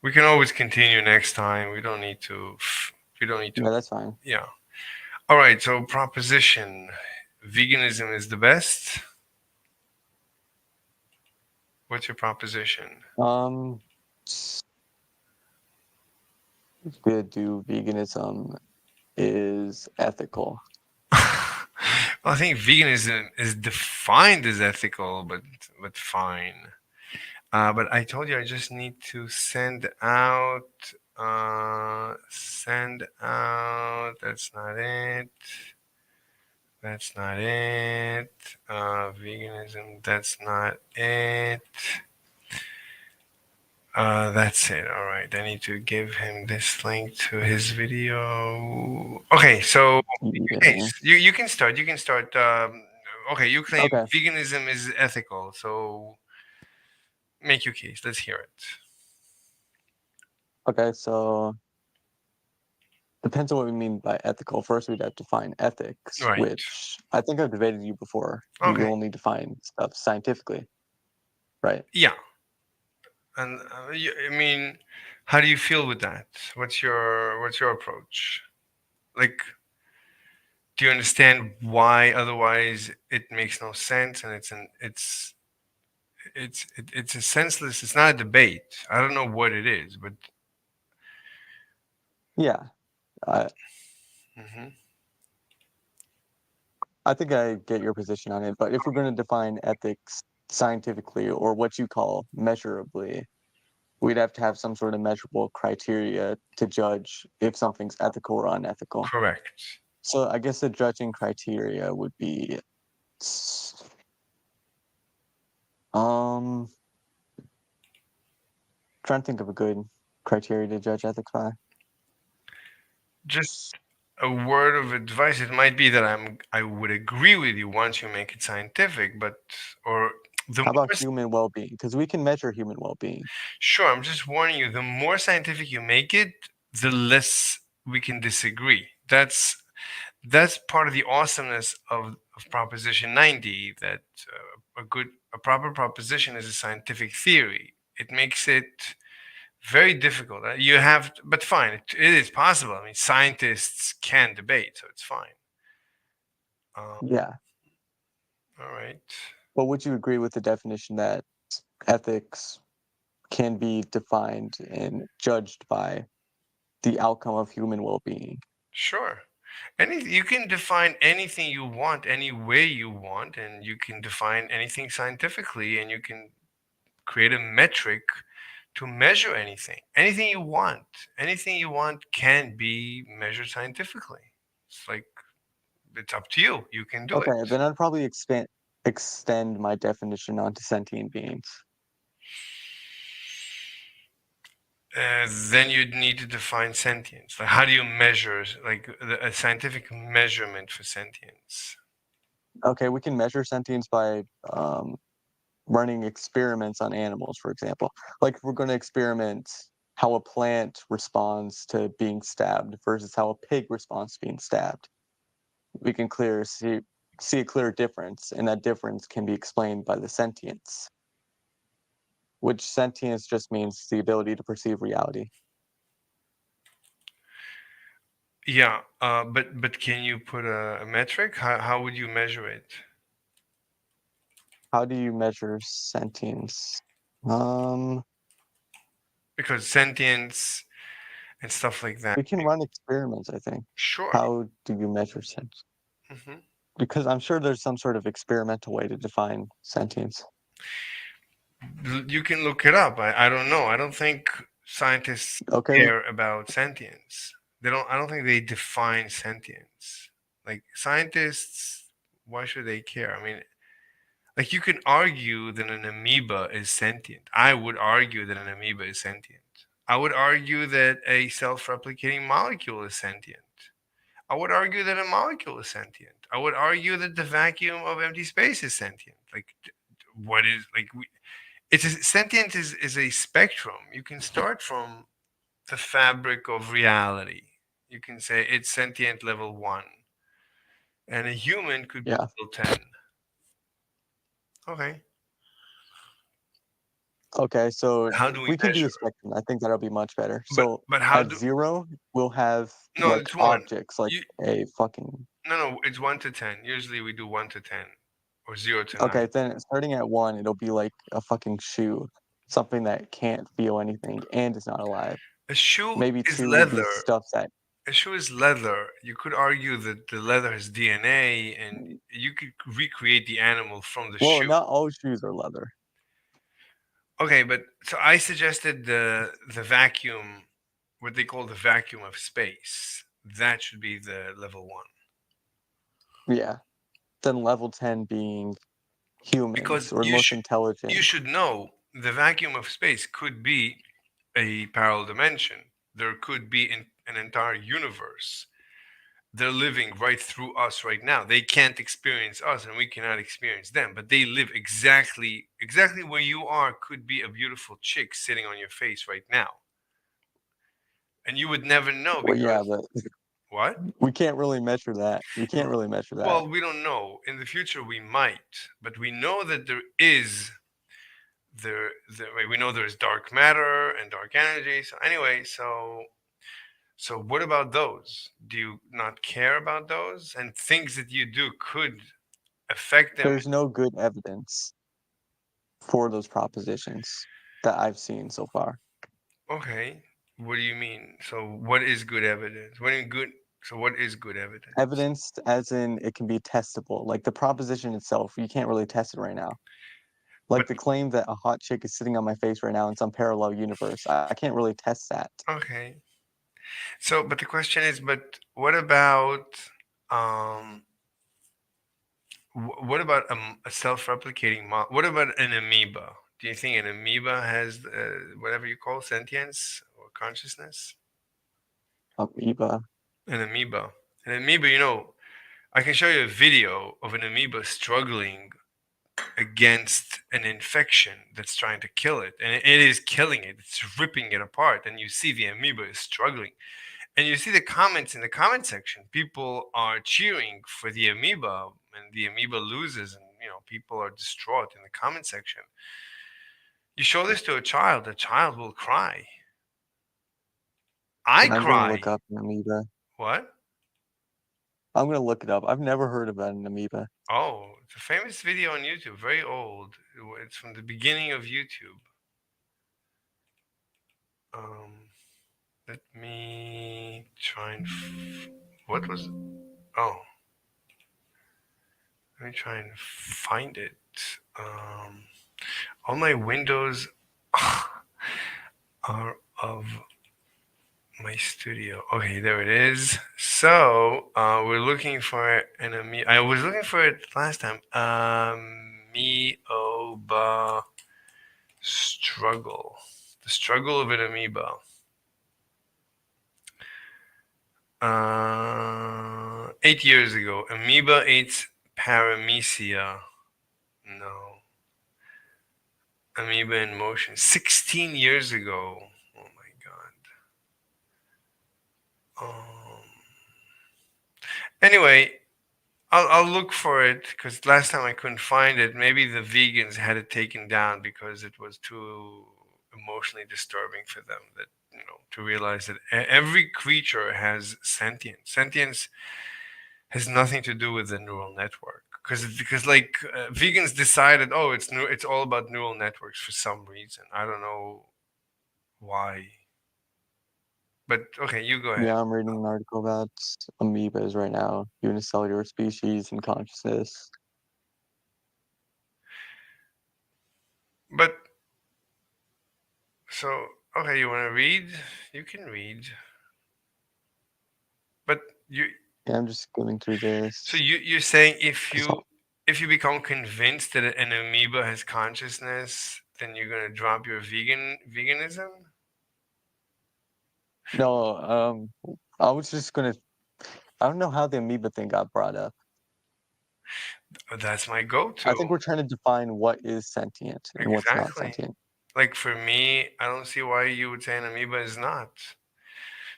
We can always continue next time. We don't need to. We don't need to. Yeah, that's fine. Yeah. All right. So proposition: veganism is the best. What's your proposition? Um, good do veganism is ethical. Well, I think veganism is defined as ethical, but fine. But I told you I just need to send out. Send out. That's not it. That's not it. Veganism. That's not it. That's it. All right. I need to give him this link to his video. Okay. So, Yeah. Ace, you can start. You can start. Okay. You claim Okay. veganism is ethical. So, make your case. Let's hear it. Okay. So depends on what we mean by ethical. First, we'd have to define ethics, Right. which I think I've debated you before. We Okay. only define stuff scientifically, right? Yeah. And I mean, how do you feel with that? What's your approach? Like, do you understand why otherwise it makes no sense and it's a senseless. It's not a debate. I don't know what it is, but Yeah. I mhm. I think I get your position on it, but if we're going to define ethics scientifically or what you call measurably, we'd have to have some sort of measurable criteria to judge if something's ethical or unethical. Correct. So I guess the judging criteria would be um trying to think of a good criteria to judge ethics by. Just a word of advice. It might be that I would agree with you once you make it scientific, but or the How about more human well-being? Because we can measure human well-being. sure, I'm just warning you. The more scientific you make it, the less we can disagree. That's part of the awesomeness of Proposition 90. That a proper proposition is a scientific theory. It makes it very difficult. You have, but fine. It is possible. I mean, scientists can debate, so it's fine. Um, Yeah. all right. But would you agree with the definition that ethics can be defined and judged by the outcome of human well-being? Sure. You can define anything you want, any way you want, and you can define anything scientifically, and you can create a metric to measure anything. Anything you want can be measured scientifically. It's like it's up to you. You can do it. Okay, then I'd probably extend my definition onto sentient beings. Then you'd need to define sentience. Like, how do you measure, like, a scientific measurement for sentience? Okay, we can measure sentience by running experiments on animals, for example. Like if we're going to experiment how a plant responds to being stabbed versus how a pig responds to being stabbed, we can see a clear difference, and that difference can be explained by the sentience, which sentience just means the ability to perceive reality. Yeah, but can you put a metric? How would you measure it? How do you measure sentience? Um, Because sentience and stuff like that. we can run experiments, I think. Sure. How do you measure sentience? Hmm. Because I'm sure there's some sort of experimental way to define sentience. You can look it up. I don't know. I don't think scientists Okay, care about sentience. They don't. I don't think they define sentience. Like scientists, why should they care? I mean, like you can argue that an amoeba is sentient. I would argue that an amoeba is sentient. I would argue that a self-replicating molecule is sentient. I would argue that a molecule is sentient. I would argue that the vacuum of empty space is sentient. Like, what is like we, it's a, sentient is a spectrum. You can start from the fabric of reality. You can say it's sentient level one, and a human could be yeah. level 10. Okay. Okay, so How do if we we can do the measure? spectrum, I think that'll be much better. But So but how at do? 0, we'll have No, like it's one. objects, like You a fucking. no, it's 1 to 10. Usually we do 1 to 10 or 0 to 9. Okay, then starting at 1, it'll be like a fucking shoe, something that can't feel anything and is not alive. A shoe Maybe is 2 would be leather. stuff that. A shoe is leather. You could argue that the leather has DNA, and you could recreate the animal from the Well, shoe. not all shoes are leather. Okay, but so I suggested the vacuum, what they call the vacuum of space. That should be the level one Yeah. Then level 10 being humans because or most you intelligent. should know the vacuum of space could be a parallel dimension. There could be an entire universe. They're living right through us right now. They can't experience us and we cannot experience them, but they live exactly where you are. Could be a beautiful chick sitting on your face right now, and you would never know Well, yeah, because but what? we can't really measure that. We can't really measure that. Well, we don't know. In the future we might, but we know that there is we know there's dark matter and dark energy. So anyway, so what about those? Do you not care about those? And things that you do could affect them. There's no good evidence for those propositions that I've seen so far. Okay. What do you mean? So what is good evidence? What do you mean good? So what is good evidence? Evidence as in it can be testable. Like the proposition itself, you can't really test it right now. But Like the claim that a hot chick is sitting on my face right now in some parallel universe, I can't really test that. okay. So but the question is, but what about um what about a self-replicating what about an amoeba? Do you think an amoeba has whatever you call sentience or consciousness? Amoeba. An amoeba. An amoeba, you know, I can show you a video of an amoeba struggling against an infection that's trying to kill it, and it is killing it. It's ripping it apart, and you see the amoeba is struggling, and you see the comments in the comment section. People are cheering for the amoeba, and the amoeba loses, and you know people are distraught in the comment section. You show this to a child will cry. I I'm gonna look cry. up an amoeba. What? I'm gonna look it up. I've never heard about an amoeba. Oh, it's a famous video on YouTube, very old. It's from the beginning of YouTube. Um, Let me try and. What was. Oh, let me try and find it. Um, all my windows are of my studio. Okay, there it is. So we're looking for an amoeba. I was looking for it last time. Amoeba struggle. The struggle of an amoeba. 8 years ago, amoeba ate paramecia. No. Amoeba in motion. 16 years ago. Oh my god. Anyway, I'll look for it because last time I couldn't find it. Maybe the vegans had it taken down because it was too emotionally disturbing for them. That you know to realize that every creature has sentience. Sentience has nothing to do with the neural network because like vegans decided, oh, it's all about neural networks for some reason. I don't know why, but okay, you go ahead. Yeah, I'm reading an article about amoebas right now, unicellular species and consciousness. But so okay, you want to read? You can read, but you Yeah, I'm just going through so this you're saying if because you become convinced that an amoeba has consciousness, then you're gonna drop your veganism. no, I was just gonna. I don't know how the amoeba thing got brought up. That's my I go-to. think we're trying to define what is sentient and what's not Exactly. sentient. Like for me, I don't see why you would say an amoeba is not.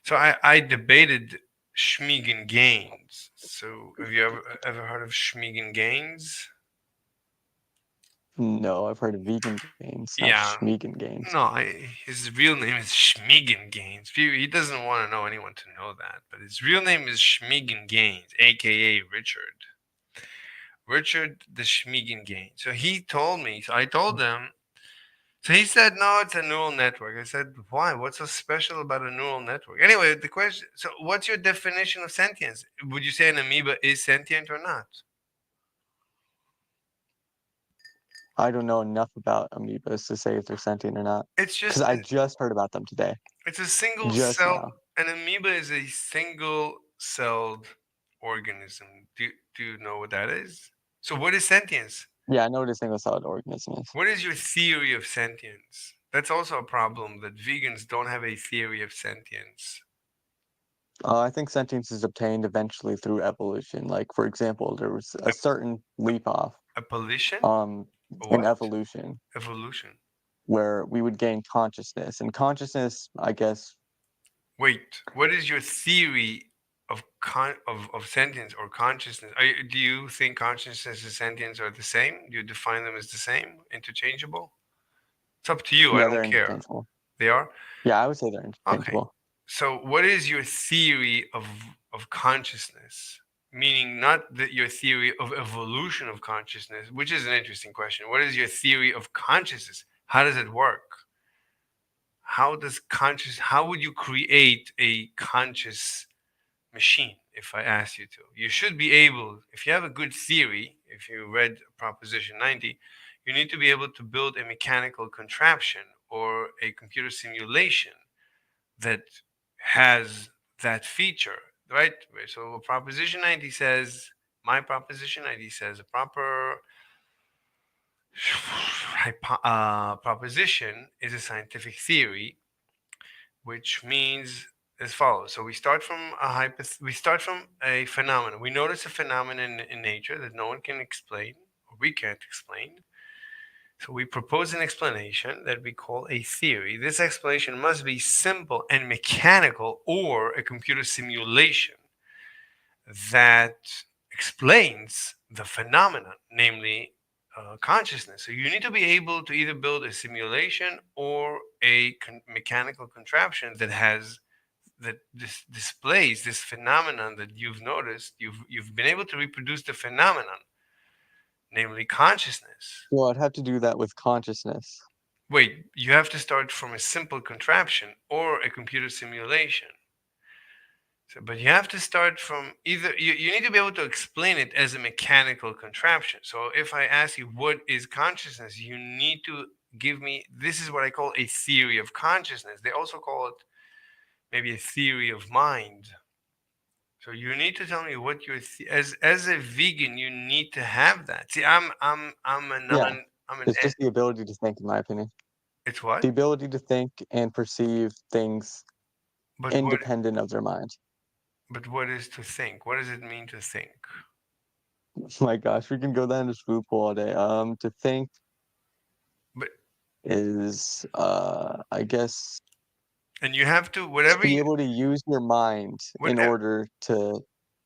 So I debated Schmiegen Gaines. So have you ever heard of Schmiegen Gaines? No, I've heard of vegan gains, not Yeah. Schmegan gains. No, his real name is Schmiegen Gaines. He doesn't want to know anyone to know that, but his real name is Schmiegen Gaines, aka Richard. Richard the Schmiegen Gaines. So he told me. So I told him. So he said, no, it's a neural network. I said, why? What's so special about a neural network? Anyway, the question. So, what's your definition of sentience? Would you say an amoeba is sentient or not? I don't know enough about amoebas to say if they're sentient or not, It's because just I just heard about them today, it's a single just cell. now. An amoeba is a single celled organism. Do you know what that is? So what is sentience? Yeah, I know what a single-celled organism is. What is your theory of sentience? That's also a problem that vegans don't have a theory of sentience. I think sentience is obtained eventually through evolution. Like, for example, there was a A, certain leap off Apparition? um, Or in what? evolution Evolution. where we would gain consciousness. And consciousness, I guess, Wait, what is your theory of of sentience or consciousness? Do you think consciousness and sentience are the same? Do you define them as the same, interchangeable? It's up to you. I yeah, don't they're care. interchangeable. They are? Yeah, I would say they're Okay. interchangeable. So what is your theory of consciousness? Meaning not that your theory of evolution of consciousness, which is an interesting question. What is your theory of consciousness? How does it work? How would you create a conscious machine if I asked you to? You should be able, if you have a good theory, if you read Proposition 90, you need to be able to build a mechanical contraption or a computer simulation that has that feature, right? So Proposition 90 says, my Proposition 90 says a proper proposition is a scientific theory, which means as follows. So we start from a phenomenon. We notice a phenomenon in nature that no one can explain, or we can't explain. So we propose an explanation that we call a theory. This explanation must be simple and mechanical or a computer simulation that explains the phenomenon, namely consciousness. So you need to be able to either build a simulation or a mechanical contraption that displays this phenomenon that you've noticed. You've been able to reproduce the phenomenon, namely consciousness. Well, I'd have to do that with consciousness. Wait, you have to start from a simple contraption or a computer simulation. So, but you have to start from either, you need to be able to explain it as a mechanical contraption. So if I ask you what is consciousness, you need to give me, this is what I call a theory of consciousness. They also call it maybe a theory of mind. So you need to tell me what your as a vegan, you need to have that. See, I'm a Yeah, non I'm an it's just the ability to think, in my opinion. it's what? The ability to think and perceive things But what independent of their mind. but what is to think? What does it mean to think? My gosh, we can go down this food pool all day. To think But is, I guess, and you have to to whatever be you able to use your mind in whatever order to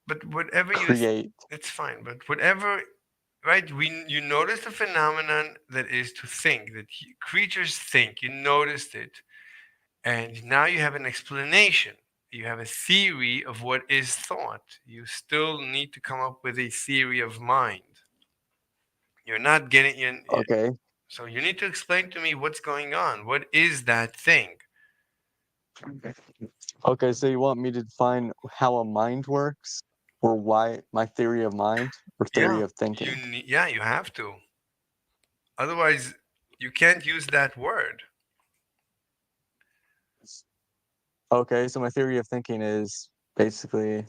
but whatever create. it's fine. But whatever right, we you notice the phenomenon that is to think that creatures think. You noticed it, and now you have an explanation. You have a theory of what is thought. You still need to come up with a theory of mind. You're not getting in. Okay. So you need to explain to me what's going on. What is that thing? Okay, so you want me to define how a mind works, or why my theory of mind, or theory Yeah, of thinking? yeah, you have to. Otherwise, you can't use that word. Okay, so my theory of thinking is basically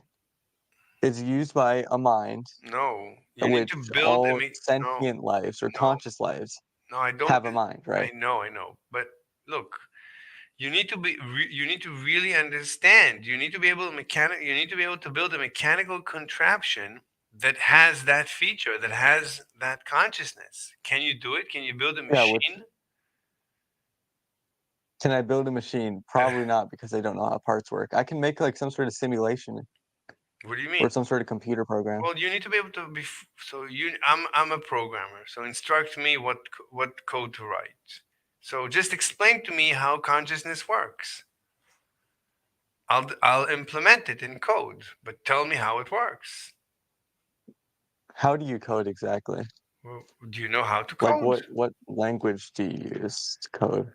it's used by a mind, No, you need which to build all no, sentient lives or no, conscious lives no. I don't. have a mind, right? I know. But look, you need to really understand. You need to be able to You need to be able to build a mechanical contraption that has that feature, that has that consciousness. Can you do it? Can you build a Yeah, which machine? can I build a machine? That Probably not because I don't know how parts work. I can make like some sort of simulation. What do you or mean? some sort of computer program. Well, you need to be able to be. So I'm a programmer. So instruct me what code to write. So just explain to me how consciousness works. I'll implement it in code, but tell me how it works. How do you code exactly? Well, do you know how to Like code? what language do you use to code?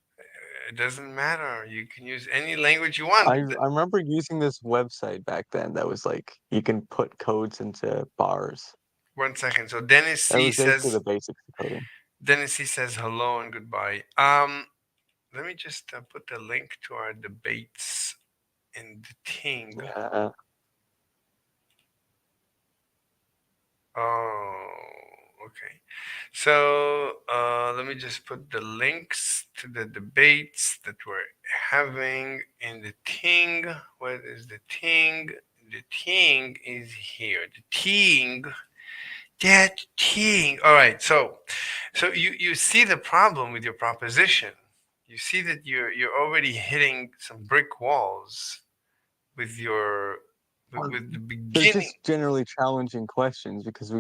It doesn't matter. You can use any language you I want. I remember using this website back then that was like you can put codes into bars. 1 second. So That was basically the basics of coding. Dennis C says hello and goodbye. Let me just put the link to our debates in the thing. Yeah. Oh, okay. So let me just put the links to the debates that we're having in the thing. What is the thing? The thing is here. The thing. That thing. All right. So you see the problem with your proposition. You see that you're already hitting some brick walls with your with the They're beginning. just generally challenging questions because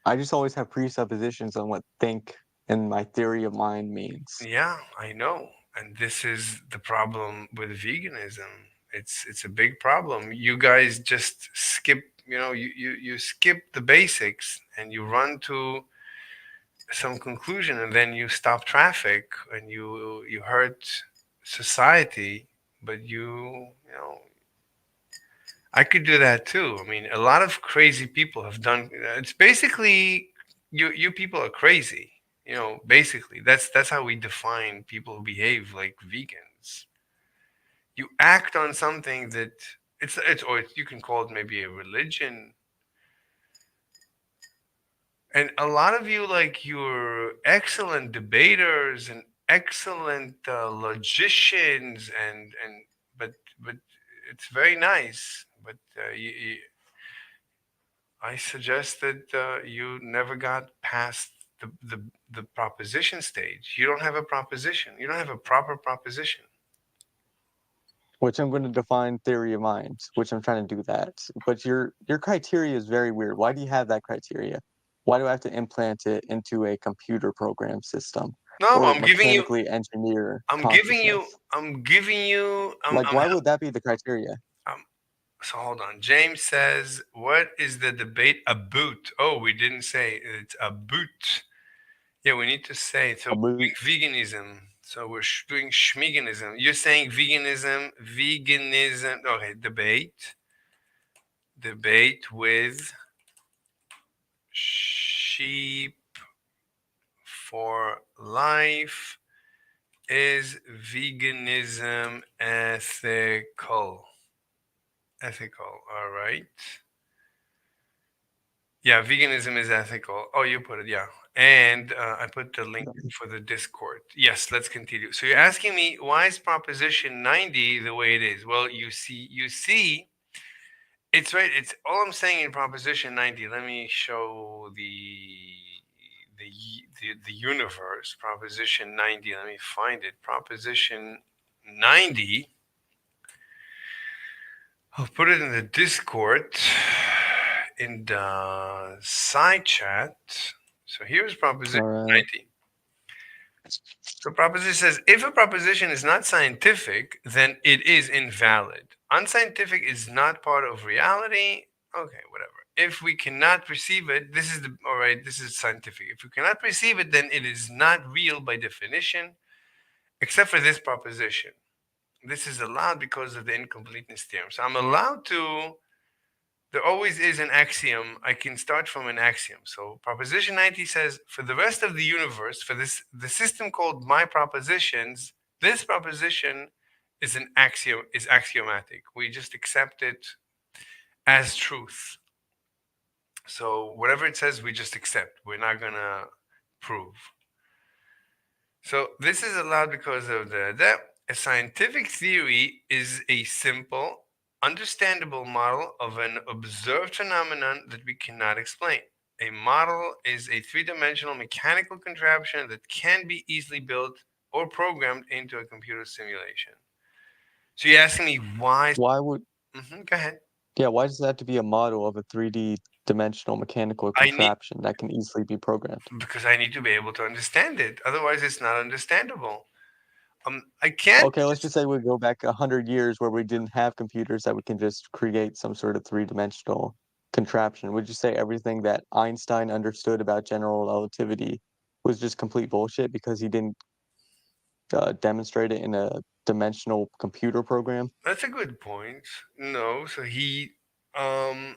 I just always have presuppositions on what think and my theory of mind means. Yeah, I know. And this is the problem with veganism. It's a big problem. You guys just skip, you skip the basics and you run to some conclusion and then you stop traffic and you hurt society, but I could do that too. I mean, a lot of crazy people have done. It's basically you people are crazy. Basically, that's how we define people who behave like vegans. You act on something that or you can call it maybe a religion. And a lot of you, like, you're excellent debaters and excellent logicians, but it's very nice. But I suggest that you never got past the proposition stage. You don't have a proposition. You don't have a proper proposition. Which I'm going to define theory of mind, which I'm trying to do that. But your criteria is very weird. Why do you have that criteria? Why do I have to implant it into a computer program system No, or mechanically engineer I'm giving you, consciousness? I'm giving you, Like, why would that be the criteria? I'm so hold on. James says, "What is the debate about?" Oh, we didn't say it's about. Yeah, we need to say. So About we're doing veganism. So we're doing schmiganism. You're saying veganism, veganism. Okay, debate with sheep for life. Is veganism ethical? Ethical. All right. Yeah, veganism is ethical. Oh, you put it, yeah. And I put the link for the Discord. Yes, let's continue. So you're asking me why is Proposition 90 the way it is? Well, you see, it's right. It's all I'm saying in Proposition 90. Let me show the universe. Proposition 90. Let me find it. Proposition 90. I'll put it in the Discord in the side chat. So here's all proposition right. 90. So proposition says if a proposition is not scientific, then it is invalid. Unscientific is not part of reality. Okay, whatever. If we cannot perceive it, this is the all right, this is scientific. If we cannot perceive it, then it is not real by definition, except for this proposition. This is allowed because of the incompleteness theorem. So I'm allowed to there always is an axiom. I can start from an axiom. So proposition 90 says for the rest of the universe, for this the system called my propositions, this proposition is an axiom is axiomatic. We just accept it as truth. So whatever it says, we just accept. We're not gonna prove. So this is allowed because of the a scientific theory is a simple, understandable model of an observed phenomenon that we cannot explain. A model is a three-dimensional mechanical contraption that can be easily built or programmed into a computer simulation. So you're asking me why? Why would Go ahead. Yeah, why does it have to be a model of a 3D dimensional mechanical I need contraption that can easily be programmed? because I need to be able to understand it. Otherwise, it's not understandable. I can't Okay, let's just just say we go back 100 years where we didn't have computers that we can just create some sort of three-dimensional contraption. Would you say everything that Einstein understood about general relativity was just complete bullshit because he didn't demonstrate it in a dimensional computer program? That's a good point. No, um,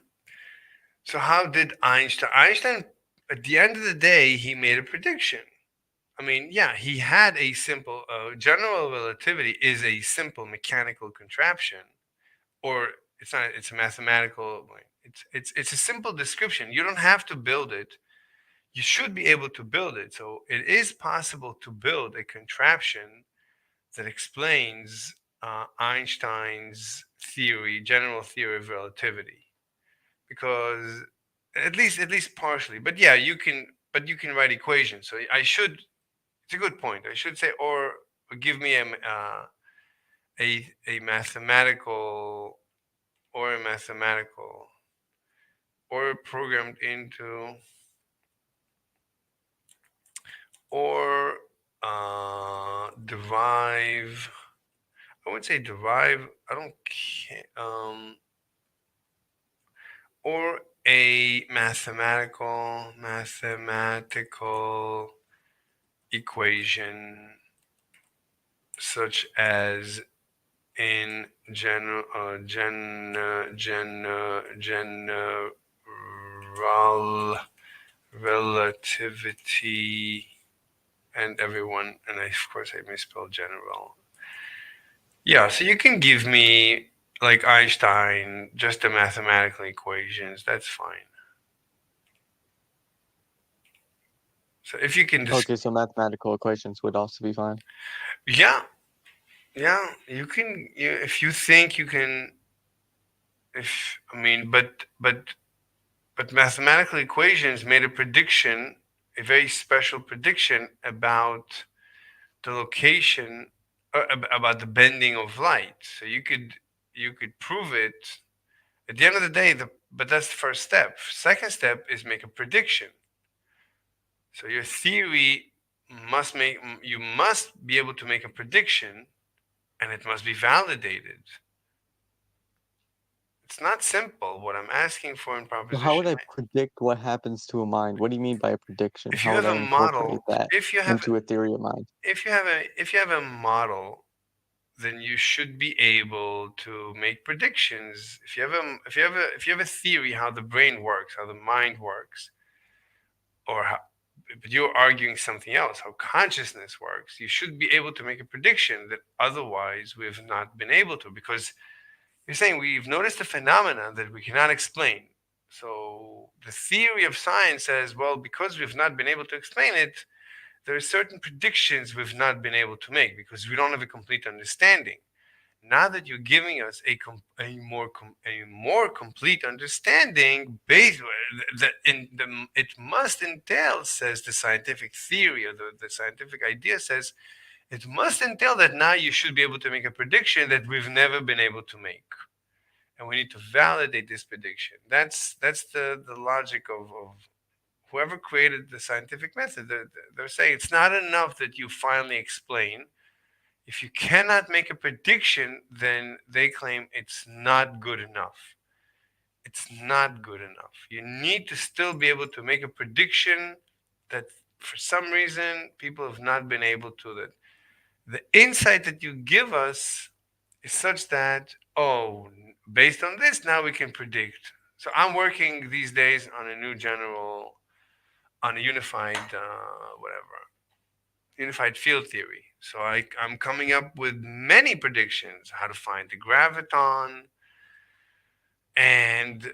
so how did Einstein? Einstein, at the end of the day, he made a prediction. I mean, yeah, he had a simple general relativity is a simple mechanical contraption, or it's not. It's a mathematical. It's a simple description. You don't have to build it. You should be able to build it. So it is possible to build a contraption that explains Einstein's theory, general theory of relativity, because at least partially. But yeah, you can write equations. So I should. It's a good point. I should say, or give me a mathematical or a mathematical or programmed into or derive. I would say derive. I don't care. Or a mathematical equation such as in general relativity, and everyone, and of course I misspelled general. Yeah, so you can give me like Einstein, just the mathematical equations. That's fine. So if you can just, Okay, so mathematical equations would also be fine. yeah, yeah, you can. If you think you can, if I mean, but mathematical equations made a prediction, a very special prediction about the location, about the bending of light. So you could prove it. At the end of the day, but that's the first step. Second step is make a prediction. So your theory you must be able to make a prediction, and it must be validated. It's not simple. What I'm asking for in So how would proposition, I predict what happens to a mind? What do you mean by a prediction? if How you would have I a incorporate model, that if you have into a theory of mind? if you have a model, then you should be able to make predictions. If you have a theory how the brain works, how the mind works, or how, but you're arguing something else, how consciousness works, you should be able to make a prediction that otherwise we've not been able to, because you're saying we've noticed a phenomenon that we cannot explain. So the theory of science says, well, because we've not been able to explain it, there are certain predictions we've not been able to make because we don't have a complete understanding. Now that you're giving us a more complete understanding, based that it must entail, says the scientific theory, or the scientific idea says, it must entail that now you should be able to make a prediction that we've never been able to make, and we need to validate this prediction. That's the logic of whoever created the scientific method. They're saying it's not enough that you finally explain. If you cannot make a prediction, then they claim it's not good enough. It's not good enough. You need to still be able to make a prediction that for some reason people have not been able to. That the insight that you give us is such that, oh, based on this, now we can predict. So I'm working these days on a new general, on a unified field theory. So I'm coming up with many predictions: how to find the graviton, and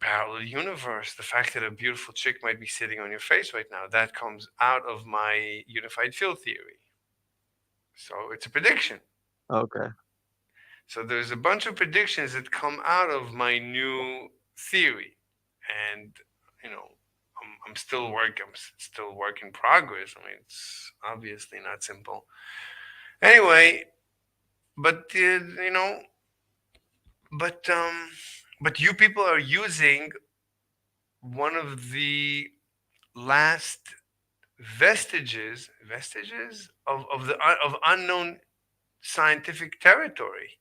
parallel universe. The fact that a beautiful chick might be sitting on your face right now, that comes out of my unified field theory. So it's a prediction. Okay. So there's a bunch of predictions that come out of my new theory, and you know, I'm still work in progress. I mean, it's obviously not simple. Anyway, but but But you people are using one of the last vestiges of unknown scientific territory,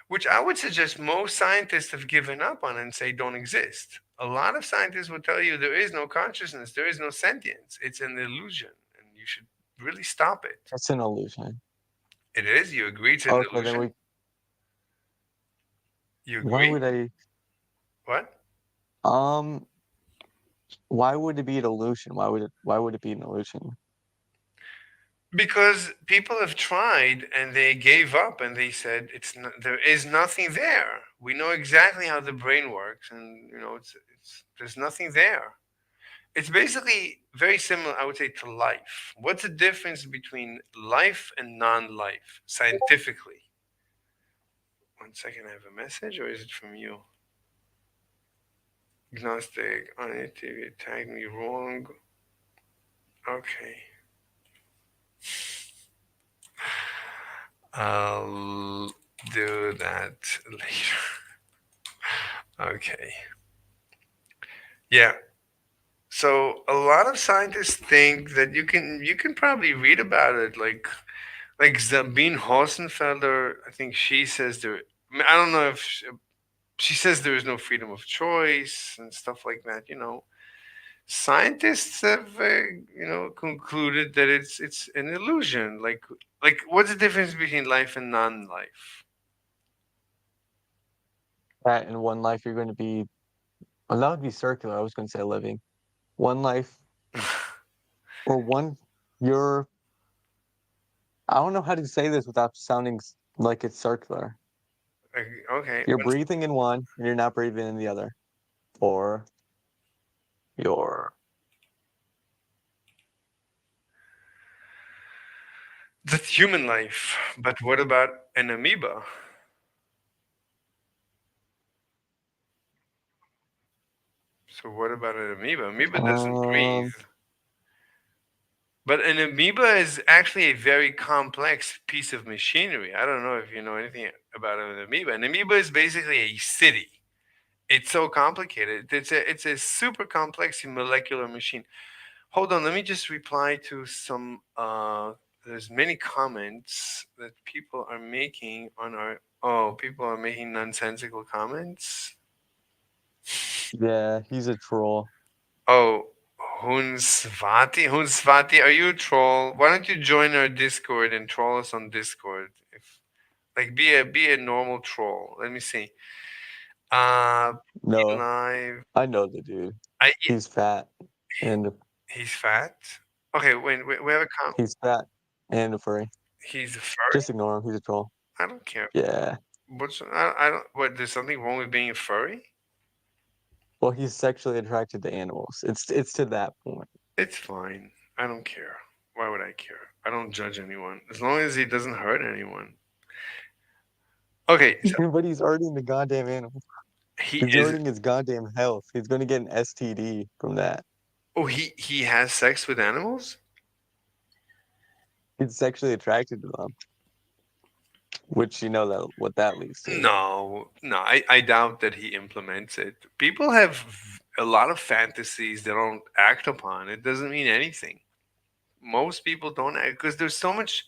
which I would suggest most scientists have given up on and say don't exist. A lot of scientists will tell you there is no consciousness, there is no sentience. It's an illusion, and you should really stop it. It's an illusion. It is. You agree it's an Okay, then illusion? we. You Why agree? would I? What? Um, why would it be an illusion? Why would it be an illusion? Because people have tried and they gave up and they said it's not, there is nothing there. We know exactly how the brain works, and it's there's nothing there. It's basically very similar, I would say, to life. What's the difference between life and non-life scientifically? One second, I have a message, or is it from you? Agnostic on it, TV tagged me wrong. Okay, I'll do that later. Okay. Yeah. So a lot of scientists think that you can probably read about it, like Sabine Hossenfelder. I think she says there. I don't know if she says there is no freedom of choice and stuff like that. Scientists have concluded that it's an illusion. Like what's the difference between life and non-life? That in one life you're going to be. Well, that would be circular. I was going to say living. One life or one. You're. I don't know how to say this without sounding like it's circular. Okay, You're breathing in one, and you're not breathing in the other. Or you're. that's human life. But what about an amoeba? So what about an amoeba? Amoeba doesn't Um. breathe. But an amoeba is actually a very complex piece of machinery. I don't know if you know anything about an amoeba. An amoeba is basically a city. It's so complicated. It's a super complex molecular machine. Hold on, let me just reply to some. There's many comments that people are making on our. Oh, people are making nonsensical comments. Yeah, he's a troll. Oh, Hunsvati, are you a troll? Why don't you join our Discord and troll us on Discord? If like be a normal troll. Let me see. Be No, live. I know the dude. I He's fat and he's fat. Okay, wait, we have a he's fat and a furry. he's a furry. Just ignore him. He's a troll. I don't care. Yeah. I don't. What? There's something wrong with being a furry? Well, he's sexually attracted to animals. It's to that point. It's fine. I don't care. Why would I care? I don't judge anyone as long as he doesn't hurt anyone. Okay, so But he's hurting the goddamn animal. he He's is. hurting his goddamn health. He's going to get an STD from that. Oh, he has sex with animals? He's sexually attracted to them, which you know that what that leads to. No, no. I doubt that he implements it. People have a lot of fantasies they don't act upon. It doesn't mean anything. Most people don't act because there's so much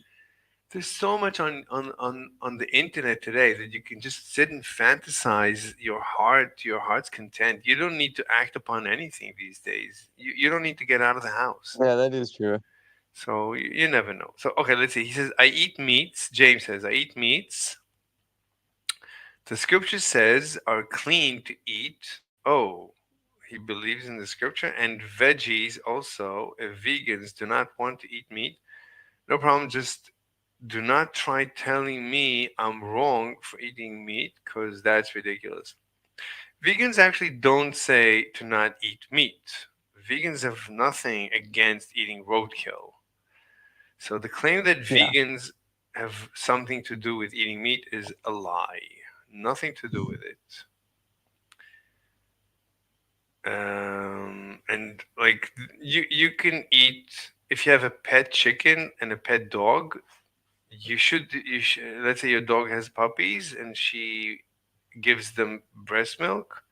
on the internet today that you can just sit and fantasize your heart to your heart's content. You don't need to act upon anything these days. You don't need to get out of the house. Yeah, that is true. So you never know. So okay, let's see. He says, I eat meats. James says, I eat meats. The scripture says are clean to eat. Oh, he believes in the scripture. And veggies also, if vegans do not want to eat meat, no problem. Just do not try telling me I'm wrong for eating meat because that's ridiculous. Vegans actually don't say to not eat meat. Vegans have nothing against eating roadkill. So the claim that Yeah. vegans have something to do with eating meat is a lie. Nothing to do with it. And like you can eat if you have a pet chicken and a pet dog. You should. Let's say your dog has puppies and she gives them breast milk.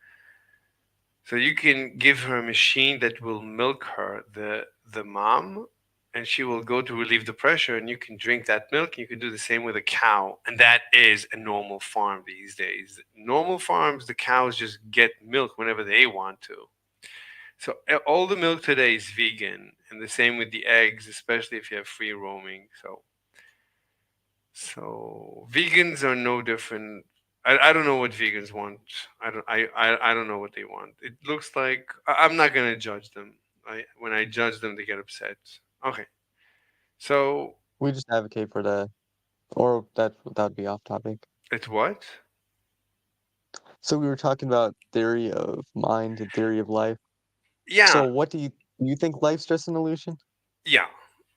So you can give her a machine that will milk her, the mom, and she will go to relieve the pressure, and you can drink that milk. You can do the same with a cow, and that is a normal farm these days. Normal farms, the cows just get milk whenever they want to. So all the milk today is vegan, and the same with the eggs, especially if you have free roaming. So vegans are no different. I don't know what vegans want. I don't know what they want. It looks like I'm not gonna judge them. When I judge them, they get upset. Okay, so We just advocate for the, or that would be off topic. it's what? So we were talking about theory of mind and theory of life. Yeah, So what do you think life's just an illusion? yeah.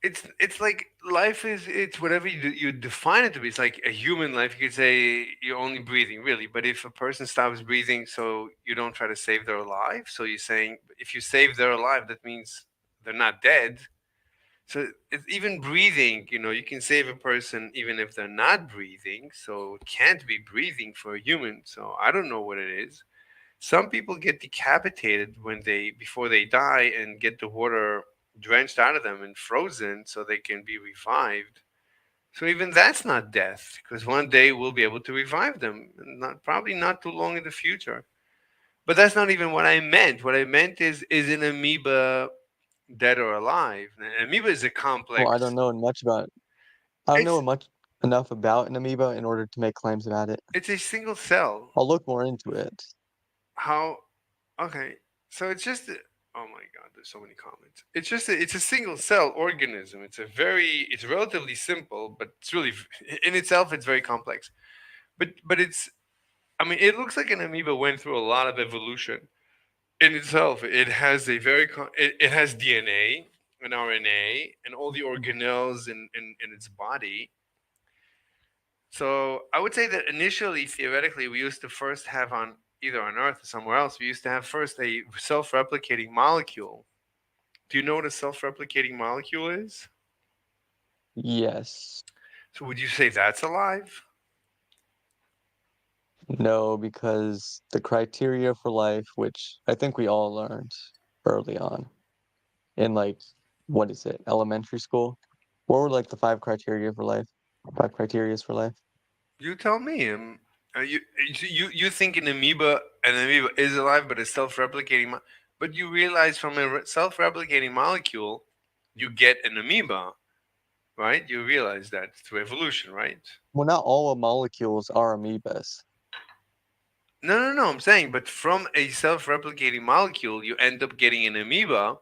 It's like life is it's whatever you define it to be. It's like a human life. You could say you're only breathing, really. But if a person stops breathing, so you don't try to save their life. So you're saying if you save their life, that means they're not dead. So it's even breathing. You can save a person even if they're not breathing. So it can't be breathing for a human. So I don't know what it is. Some people get decapitated when they before they die and get the water drenched out of them and frozen so they can be revived. So even that's not death because one day we'll be able to revive them, probably not too long in the future. But that's not even what I meant. What I meant is an amoeba dead or alive? An amoeba is a Well, I don't complex. know much about I don't know It's much enough about an amoeba in order to make claims about it. it's a single cell. I'll look more into it. How Okay, so oh my god, there's so many comments. It's a single cell organism. It's relatively simple, but it's really in itself it's very complex. But it's I mean it looks like an amoeba went through a lot of evolution in itself. It has DNA and RNA and all the organelles in its body. So I would say that initially, theoretically, we used to first have on either on Earth or somewhere else, we used to have first a self-replicating molecule. Do you know what a self-replicating molecule is? Yes. So would you say that's alive? No, because the criteria for life, which I think we all learned early on in like, what is it, elementary school? What were like the five criteria for life? Five criterias for life? You tell me. You think an amoeba is alive, but it's self-replicating. But you realize from a self-replicating molecule, you get an amoeba, right? You realize that through evolution, right? Well, not all molecules are amoebas. No, no, no. I'm saying, but from a self-replicating molecule, you end up getting an amoeba,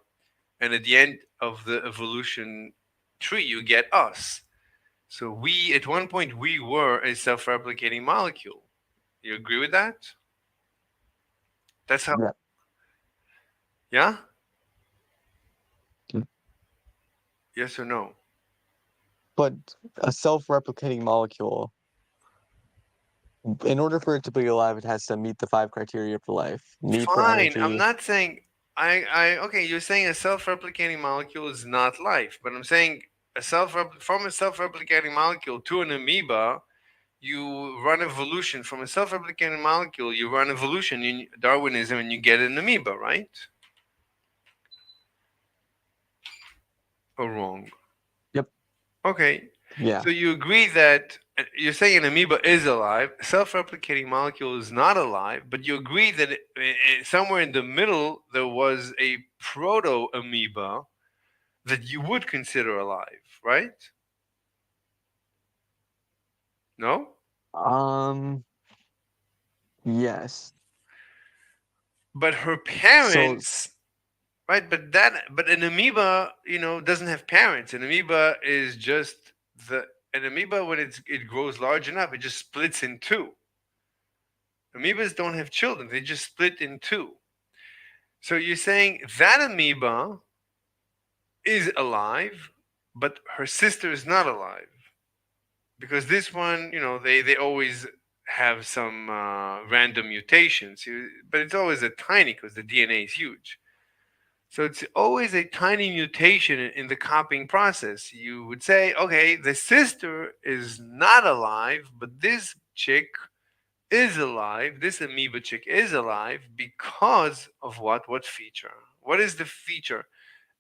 and at the end of the evolution tree, you get us. So at one point, we were a self-replicating molecule. You agree with that? That's how. Yeah. Yeah. Mm. Yes or no? But a self-replicating molecule, in order for it to be alive, it has to meet the five criteria for life. Need for Fine. I'm energy. not saying. Okay. You're saying a self-replicating molecule is not life, but I'm saying from a self-replicating molecule to an amoeba, you run evolution from a self-replicating molecule. You run evolution in Darwinism, and you get an amoeba, right? Or wrong? Yep. Okay. Yeah. So you agree that you're saying an amoeba is alive, a self-replicating molecule is not alive, but you agree that somewhere in the middle there was a proto-amoeba that you would consider alive, right? No? Um, yes. But her So, parents, right? But an amoeba, doesn't have parents. An amoeba is just the an amoeba when it grows large enough, it just splits in two. Amoebas don't have children; they just split in two. So you're saying that amoeba is alive, but her sister is not alive because this one, they always have some random mutations, but it's always a tiny because the DNA is huge. So it's always a tiny mutation in the copying process. You would say, okay, the sister is not alive, but this chick is alive. This amoeba chick is alive because of what? What feature? What is the feature?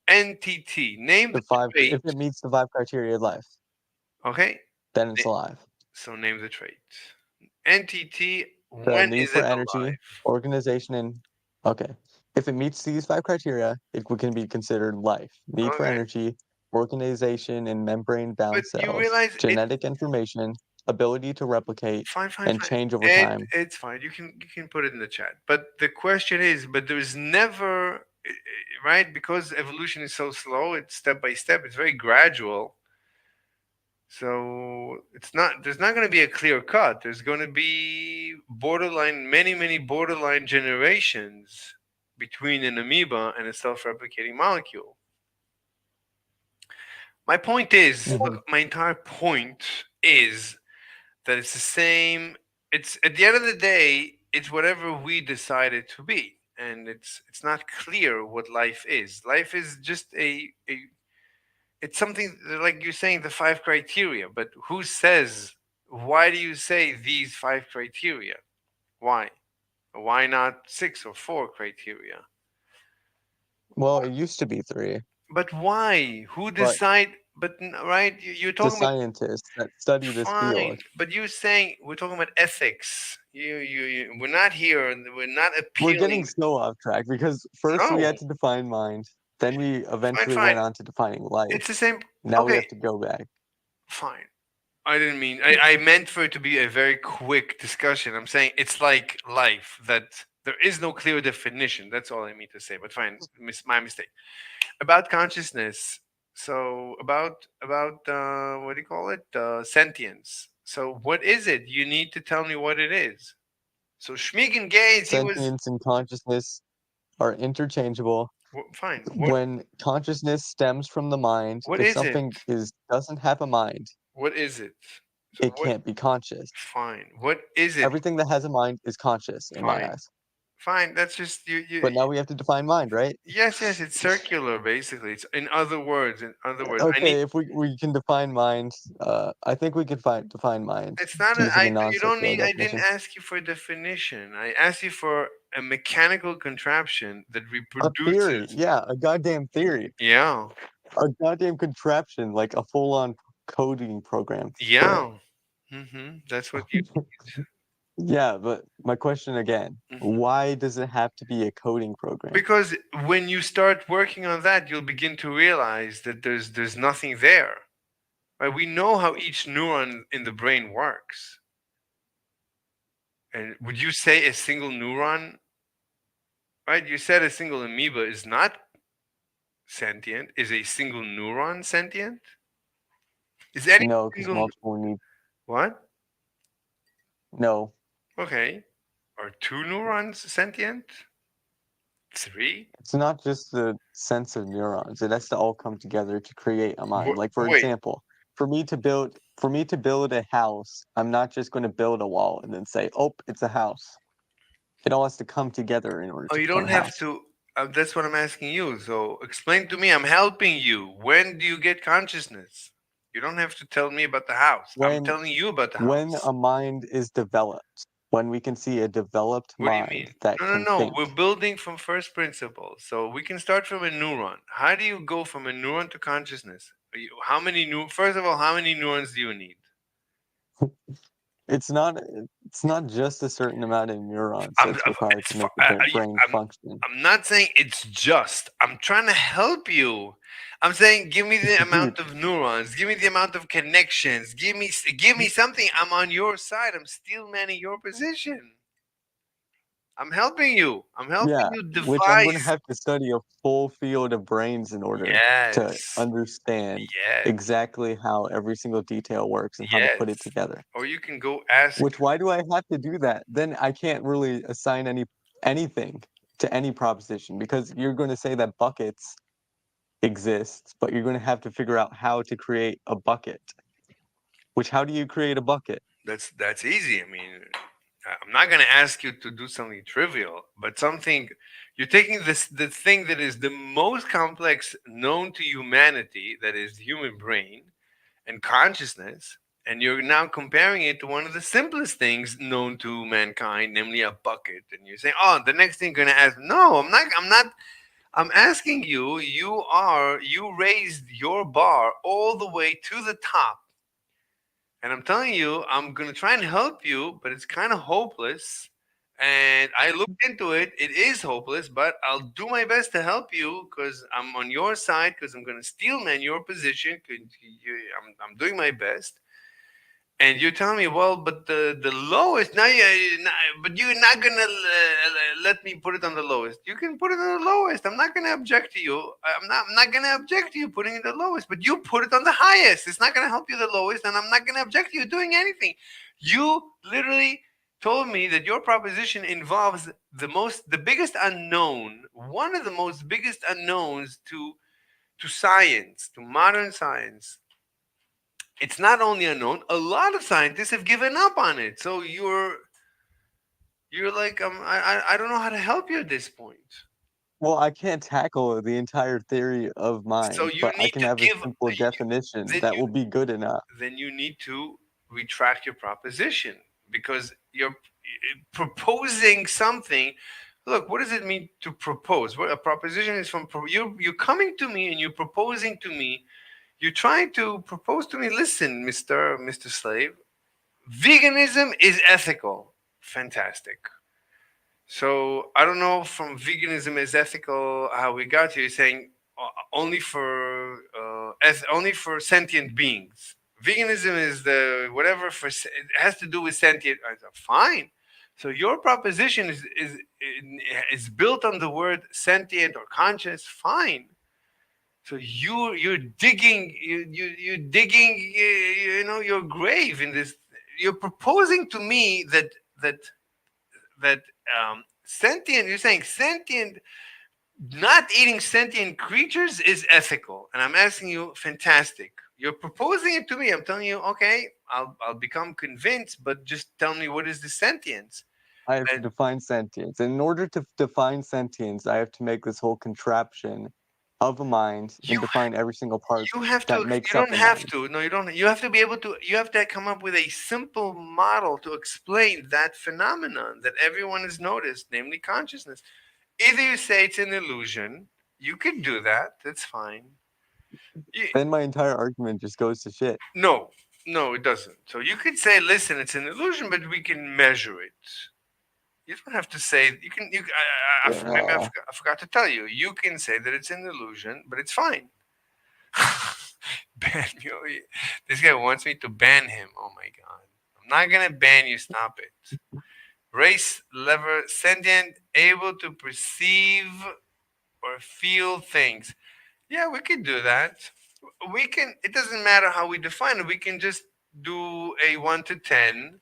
NTT. Name The the five, trait. if it meets the five criteria of life, Okay. then Na- it's alive. So name the trait. NTT. The When need is for it energy, alive? organization, and okay. If it meets these five criteria, can be considered life. Need for Okay. energy, organization and membrane But bound you cells, realize it. genetic information, ability to replicate, Fine, fine, and fine. change over time. It's fine. You can put it in the chat. But the question is, but there's never right because evolution is so slow. It's step by step. It's very gradual. So it's not. There's not going to be a clear cut. There's going to be borderline, many borderline generations between an amoeba and a self-replicating molecule. My point is, Mhm. look, my entire point is that it's the same. It's at the end of the day, it's whatever we decide it to be, and it's not clear what life is. Life is just a it's something like you're saying the five criteria, but who says? Why do you say these five criteria? Why? Why not six or four criteria? Well, it used to be three, But why? Who but decide? But right, you're the talking about scientists that study this fine, field, but you're saying we're talking about ethics. We're not here, and we're not we're getting appealing. so off track because first we No, had to define mind, then we fine, eventually fine. went on to defining life. It's the same. Now we Okay, have to go back. fine. I didn't mean. I meant for it to be a very quick discussion. I'm saying it's like life that there is no clear definition. That's all I mean to say. But fine, my mistake. About consciousness. So about what do you call it? Sentience. So what is it? You need to tell me what it is. So Schmiegen Gates, he was Sentience and consciousness are interchangeable. fine. When consciousness stems from the mind, What if is it? something is doesn't have a mind, What is it? So it what? can't be conscious. Fine. What is it? Everything that has a mind is conscious in my Fine. eyes. Fine. That's just But now we have to define mind, right? Yes, yes. It's circular, basically. It's in other words. In other words, I need. Okay, if we can define mind, I think we could define mind It's not a. using a You don't non-circular need. I didn't definition. ask you for a definition. I asked you for a mechanical contraption that A theory, reproduces. yeah, a goddamn theory, Yeah. a goddamn contraption, like a full-on coding program for it. Yeah. That's what you. Yeah, but my question again, Mhm. why does it have to be a coding program? Because when you start working on that, you'll begin to realize that there's nothing there. Right? We know how each neuron in the brain works. And would you say a single neuron, right? You said a single amoeba is not sentient. Is a single neuron sentient? Is any No, because single multiple need what? no. Okay. Are two neurons sentient? Three? It's not just the sense of neurons. It has to all come together to create a mind. Like for Wait. example, for me to build a house, I'm not just going to build a wall and then say, "Oh, it's a house." It all has to come together in order Oh, to you become don't a have house. to. That's what I'm asking you. So explain to me. I'm helping you. When do you get consciousness? You don't have to tell me about the house. I'm When telling you about the when house. a mind is developed, when we can see a developed What do you mind mean? that No, no, can no. think. We're building from first principles. So we can start from a neuron. How do you go from a neuron to consciousness? How many first of all, how many neurons do you need? It's not just a certain amount of neurons that's required It's to make the brain I'm function. I'm not saying it's just. I'm trying to help you. I'm saying give me the Dude, amount of neurons. Give me the amount of connections. Give me something. I'm on your side. I'm still manning your position. I'm helping you. I'm helping yeah, you which I'm going to devise. have to study a full field of brains in order to Yes. understand Yes. exactly how every single detail works and how to put it Yes. together. Or you can go ask. Which why do I have to do that? Then I can't really assign anything to any proposition because you're going to say that buckets exist, but you're going to have to figure out how to create a bucket. Which how do you create a bucket? That's easy. I mean, I'm not going to ask you to do something trivial, but something you're taking this the thing that is the most complex known to humanity, that is the human brain and consciousness. And you're now comparing it to one of the simplest things known to mankind, namely a bucket. And you're saying, "Oh, the next thing you're gonna ask." No, I'm not. I'm not. I'm asking you. You raised your bar all the way to the top, and I'm telling you, I'm gonna try and help you, but it's kind of hopeless. And I looked into it. It is hopeless, but I'll do my best to help you because I'm on your side. Because I'm gonna steelman your position. 'Cause I'm doing my best. And you're telling me, well, but the lowest now, but you're not gonna let me put it on the lowest. You can put it on the lowest. I'm not gonna object to you. I'm not gonna object to you putting it the lowest. But you put it on the highest. It's not gonna help you the lowest, and I'm not gonna object to you doing anything. You literally told me that your proposition involves the biggest unknown, one of the most biggest unknowns to science, to modern science. It's not only unknown, a lot of scientists have given up on it. So you're like, I don't know how to help you at this point. Well, I can't tackle the entire theory of So mind, you but I need can to have a give simple definition then that you will be good enough. then you need to retract your proposition because you're proposing something. Look, what does it mean to propose? What a proposition is from you're coming to me and you're proposing to me. You're trying to propose to me. Listen, Mister Slave, veganism is ethical. Fantastic. So I don't know from veganism is ethical how we got here saying only for only for sentient beings. Veganism is the whatever it has to do with sentient. I said, fine. So your proposition is built on the word sentient or conscious. Fine. So you're digging you're digging your grave in this. You're proposing to me that that sentient. You're saying sentient. Not eating sentient creatures is ethical, and I'm asking you, fantastic. You're proposing it to me. I'm telling you, okay, I'll become convinced, but just tell me what is the sentience. I have to And define sentience. And in order to define sentience, I have to make this whole contraption of a mind you and define every single part you have to. that You makes up don't a have mind. to. No, you don't. You have to be able to. You have to come up with a simple model to explain that phenomenon that everyone has noticed, namely consciousness. Either you say it's an illusion. You could do that. That's fine. You, Then my entire argument just goes to shit. no, no, it doesn't. So you could say, listen, it's an illusion, but we can measure it. You don't have to say you can. Maybe Yeah. I forgot to tell you. You can say that it's an illusion, but it's fine. Ban you. This guy wants me to ban him. Oh my god! I'm not gonna ban you. Stop it. Race lever sentient, able to perceive or feel things. Yeah, we can do that. We can. It doesn't matter how we define it. We can just do a 1 to 10,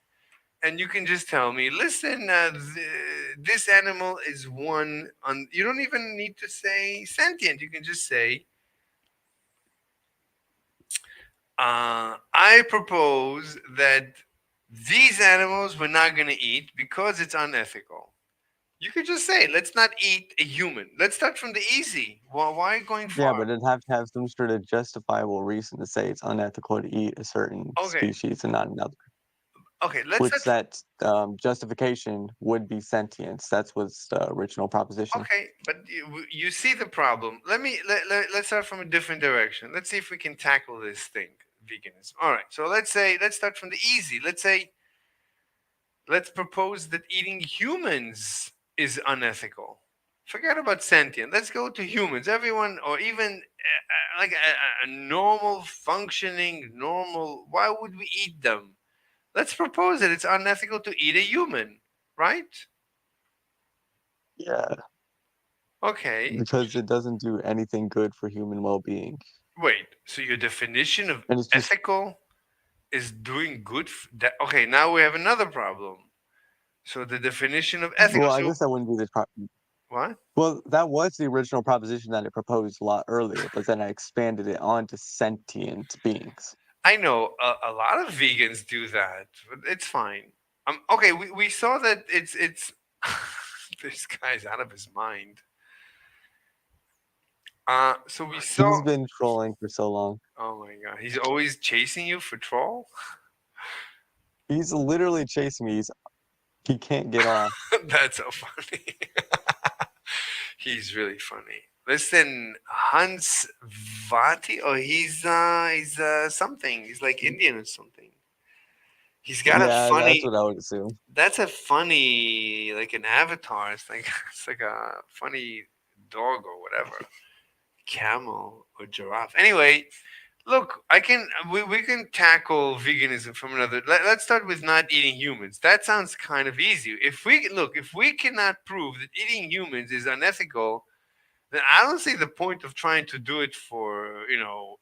and you can just tell me, listen, this animal is one. On you don't even need to say sentient. You can just say, I propose that these animals we're not going to eat because it's unethical. You could just say, let's not eat a human. Let's start from the easy. Well, why going Yeah, far? but it'd have to have some sort of justifiable reason to say it's unethical to eat a certain Okay, species and not another. okay, let's Which start. that justification would be sentience. That's what's the original proposition. Okay, but you see the problem. Let's start from a different direction. Let's see if we can tackle this thing, veganism. All right. So let's start from the easy. Let's propose that eating humans is unethical. Forget about sentient. Let's go to humans. Everyone, or even like a normal functioning normal. Why would we eat them? Let's propose that it's unethical to eat a human, right? Yeah, Okay. because it doesn't do anything good for human well-being. Wait, so your definition of And it's just, ethical is doing good? That okay? Now we have another problem. So the definition of ethical. well, I So guess that wouldn't be what? well, that was the original proposition that I proposed a lot earlier, but then I expanded it onto sentient beings. I know a lot of vegans do that, but it's fine. Okay. We saw that it's this guy's out of his mind. So we saw. He's been trolling for so long. Oh my god, he's always chasing you for troll. He's literally chasing me. He can't get off. That's so funny. He's really funny. Listen, Hans Vati, oh, he's something. He's like Indian or something. He's got a Yeah, that's funny. what I would assume. That's a funny, like an avatar. It's like it's like a funny dog or whatever, camel or giraffe. Anyway, look, we can tackle veganism from another. Let's start with not eating humans. That sounds kind of easy. If we cannot prove that eating humans is unethical, then I don't see the point of trying to do it for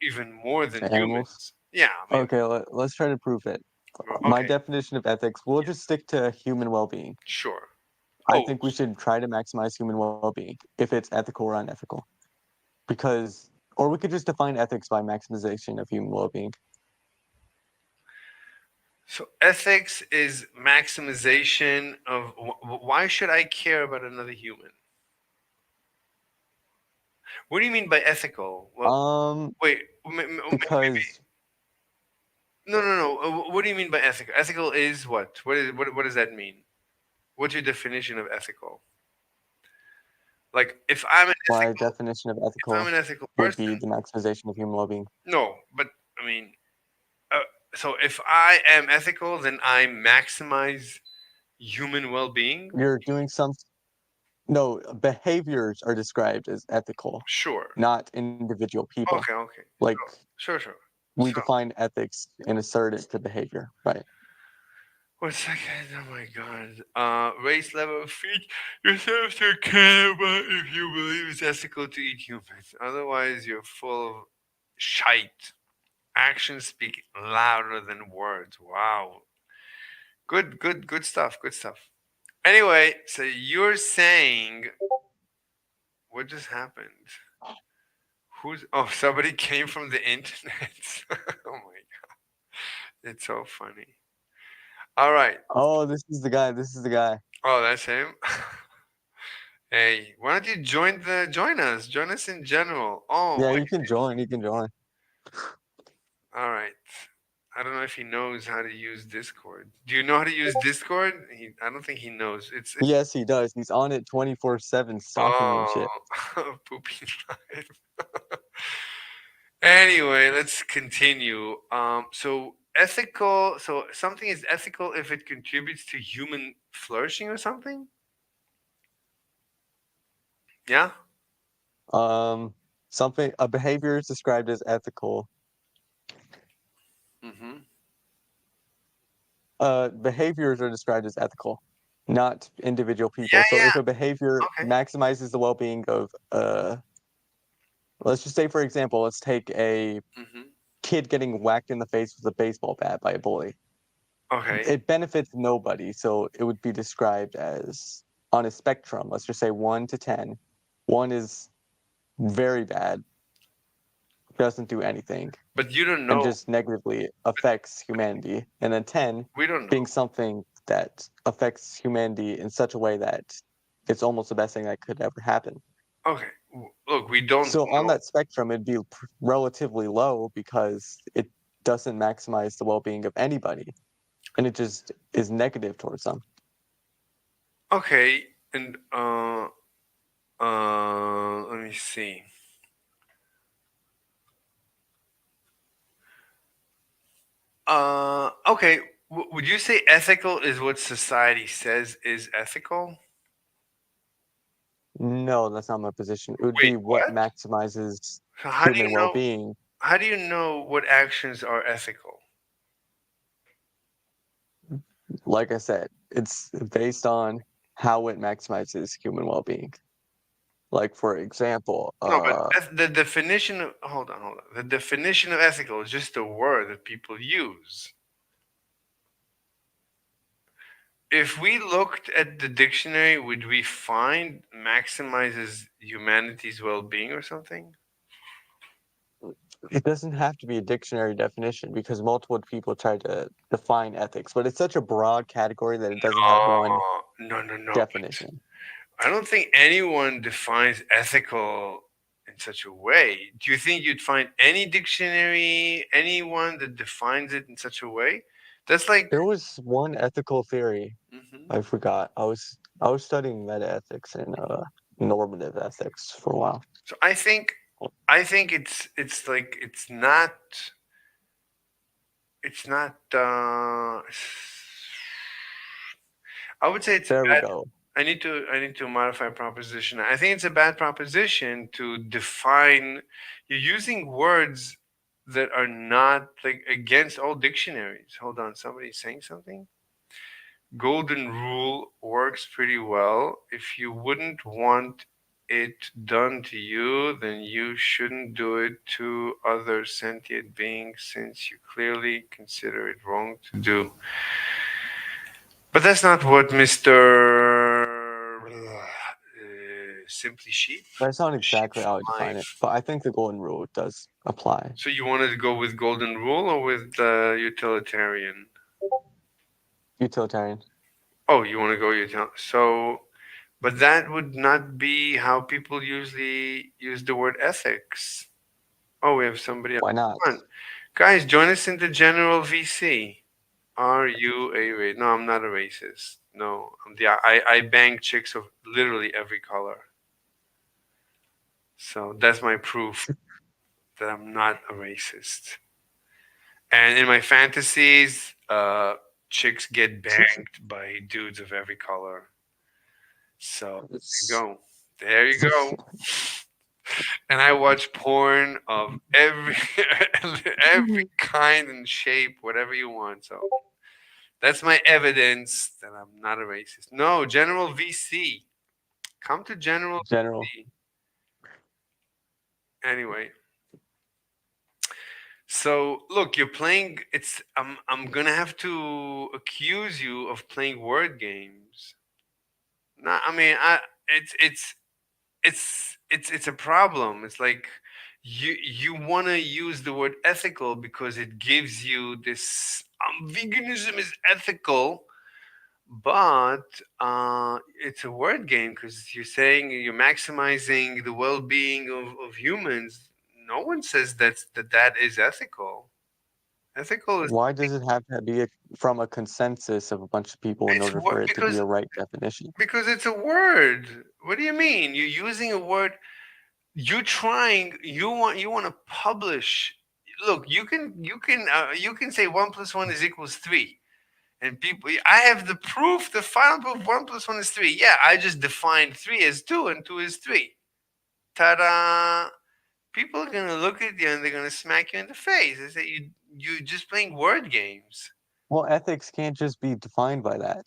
even more than Animals. humans. Yeah, I mean, Okay, let's try to prove it. My okay, definition of ethics, we'll just stick to human well-being. sure. I Oh, think we should try to maximize human well-being if it's ethical or unethical. Because, or we could just define ethics by maximization of human well-being. so ethics is maximization of why should I care about another human? What do you mean by ethical? Well, Um, wait, because no, no, no. What do you mean by ethical? Ethical is what? What does that mean? What's your definition of ethical? Like, my definition of if I'm ethical an ethical would be person, the maximization of human well-being. no. But I mean, uh, so if I am ethical, then I maximize human well-being. You're doing some, no, behaviors are described as ethical, Sure. not individual people. Okay. Okay. Like Sure. Sure. we So define ethics and assert it to behavior, right? one second. Oh my God. Race level feed yourself to care about if you believe it's ethical to eat humans. Otherwise, you're full of shite. Actions speak louder than words. Wow. Good stuff. Good stuff. Anyway, so you're saying what just happened? Who's oh somebody came from the internet. Oh my god. It's so funny. All right. Oh, this is the guy. This is the guy. Oh, that's him. Hey, why don't you join us? Join us in general. Oh, Yeah, I you can see. join. You can join. All right. I don't know if he knows how to use Discord. Do you know how to use Discord? I don't think he knows. It's Yes, he does. He's on it 24/7, stalking me and oh shit. poopy life. Anyway, let's continue. So ethical. So something is ethical if it contributes to human flourishing or something. Yeah. Um, something a behavior is described as ethical. Mm-hmm. Behaviors are described as ethical, not individual Yeah. people. So Yeah. if a behavior Okay. maximizes the well-being of let's just say for example, let's take a Mm-hmm. kid getting whacked in the face with a baseball bat by a bully. Okay. It benefits nobody, so it would be described as on a spectrum, let's just say 1 to 10. 1 is very bad, doesn't do anything, But you don't and know. just negatively affects humanity. And then 10 We don't know. being something that affects humanity in such a way that it's almost the best thing that could ever happen. Okay. Look, we don't So on know. that spectrum, it'd be relatively low because it doesn't maximize the well-being of anybody, and it just is negative towards them. Okay. And let me see. Okay. Would you say ethical is what society says is ethical? No, that's not my position. It would Wait, be what what? maximizes So how do human you know? well-being. How do you know what actions are ethical? Like I said, it's based on how it maximizes human well-being. Like for example, No, but the definition of hold on. The definition of ethical is just a word that people use. If we looked at the dictionary, would we find maximizes humanity's well-being or something? it doesn't have to be a dictionary definition because multiple people try to define ethics, but it's such a broad category that it doesn't have one Oh, no. definition. I don't think anyone defines ethical in such a way. Do you think you'd find any dictionary, anyone that defines it in such a way? That's like. There was one ethical theory Mhm. I forgot. I was studying meta ethics and normative ethics for a while. So I think it's like it's not I would say it's a There we bad. go. I need to modify proposition. I think it's a bad proposition to define. You're using words that are not like against all dictionaries. Hold on, somebody's saying something. Golden rule works pretty well. If you wouldn't want it done to you, then you shouldn't do it to other sentient beings since you clearly consider it wrong to do. But that's not what Mr. Simply Sheep, That's not Sheep exactly for how I define it, Life. but I think the golden rule does apply. So you wanted to go with golden rule or with utilitarian? Utilitarian. Oh, you want to go utilitarian. So, but that would not be how people usually use the word ethics. Oh, we have somebody else. Why not? Come on. Guys, join us in the general VC. Are you a No, I'm not a racist. No, I bang chicks of literally every color. So that's my proof that I'm not a racist. And in my fantasies, chicks get banged by dudes of every color. So there you go. There you go. And I watch porn of every every kind and shape, whatever you want. So that's my evidence that I'm not a racist. No, General VC. Come to General General. VC. Anyway, so look, you're playing. I'm gonna have to accuse you of playing word games. No, I mean, it's a problem. It's like you want to use the word ethical because it gives you this veganism is ethical, but it's a word game because you're saying you're maximizing the well-being of humans. No one says that is ethical. Ethical is Why does it have to be from a consensus of a bunch of people in it's order for what it to be a right definition? because it's a word. What do you mean? You're using a word. You're trying. You want to publish. Look, you can say 1 plus 1 is equals 3, and people. I have the proof. The final proof 1 plus 1 is 3. Yeah, I just defined 3 as 2 and 2 is 3. Ta-da! People are gonna look at you and they're gonna smack you in the face. They say you're just playing word games. Well, ethics can't just be defined by that.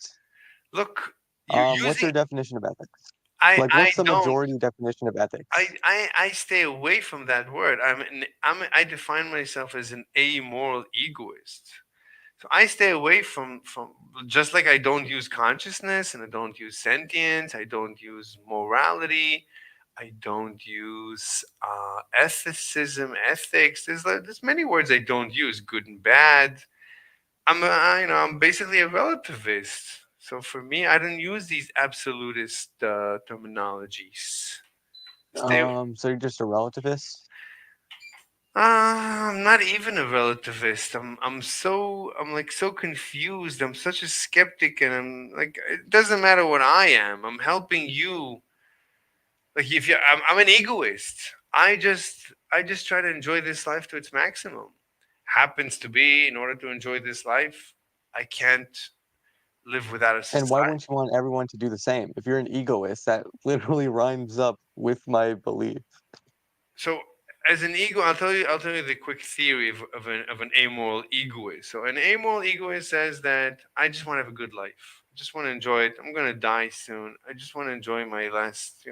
Look, you What's using. your definition of ethics? I Like, I what's the don't. majority definition of ethics? I stay away from that word. I define myself as an amoral egoist. So I stay away from just like I don't use consciousness and I don't use sentience. I don't use morality. I don't use ethicism, ethics. There's many words I don't use. Good and bad. I'm basically a relativist. So for me, I don't use these absolutist terminologies. Stay. So you're just a relativist? I'm not even a relativist. I'm like so confused. I'm such a skeptic, and I'm like it doesn't matter what I am. I'm helping you. Like if you, I'm an egoist. I just try to enjoy this life to its maximum. Happens to be in order to enjoy this life, I can't live without a And why society. wouldn't you want everyone to do the same? If you're an egoist, that literally rhymes up with my belief. So as an ego, I'll tell you the quick theory of an amoral egoist. So an amoral egoist says that I just want to have a good life. I just want to enjoy it. I'm gonna die soon. I just want to enjoy my last,